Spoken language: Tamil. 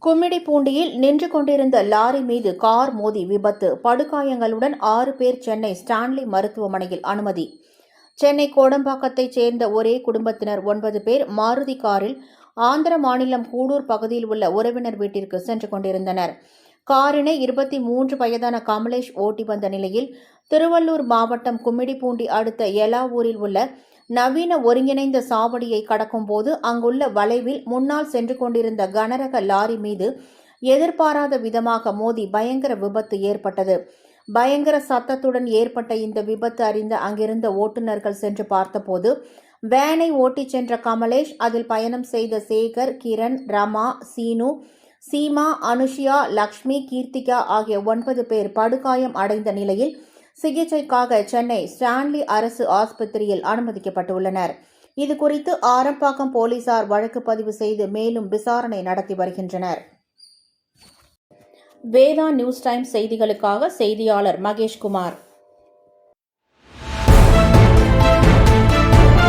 கும்மிடிப்பூண்டியில் நின்று கொண்டிருந்த லாரி மீது கார் மோதி விபத்து, படுகாயங்களுடன் 6 பேர் சென்னை ஸ்டான்லி மருத்துவமனையில் அனுமதி. சென்னை கோடம்பாக்கத்தைச் சேர்ந்த ஒரே குடும்பத்தினர் 9 பேர் மாருதி காரில் ஆந்திர மாநிலம் கூடூர் பகுதியில் உள்ள உறவினர் வீட்டிற்கு சென்று கொண்டிருந்தனர். காரினை 23 வயதான கமலேஷ் ஓட்டி வந்த நிலையில் திருவள்ளூர் மாவட்டம் கும்மிடிப்பூண்டி அடுத்த எலாவூரில் உள்ள நவீன ஒருங்கிணைந்த சாவடியை கடக்கும்போது அங்குள்ள வளைவில் முன்னால் சென்று கொண்டிருந்த கனரக லாரி மீது எதிர்பாராத விதமாக மோதி பயங்கர விபத்து ஏற்பட்டது. பயங்கர சத்தத்துடன் ஏற்பட்ட இந்த விபத்து அறிந்த அங்கிருந்த ஓட்டுநர்கள் சென்று பார்த்தபோது வேனை ஓட்டிச் சென்ற கமலேஷ், அதில் பயணம் செய்த சேகர், கிரண், ரமா, சீனு, சீமா, அனுஷியா, லக்ஷ்மி, கீர்த்திகா ஆகிய 9 பேர் படுகாயம் அடைந்த நிலையில் சிகிச்சைக்காக சென்னை ஸ்டான்லி அரசு ஆஸ்பத்திரியில் அனுமதிக்கப்பட்டுள்ளனர். இதுகுறித்து ஆரம்பாக்கம் போலீசார் வழக்கு பதிவு செய்து மேலும் விசாரணை நடத்தி வருகின்றனர். வேதா நியூஸ் டைம் செய்திகளுக்காக செய்தியாளர் மகேஷ்குமார்.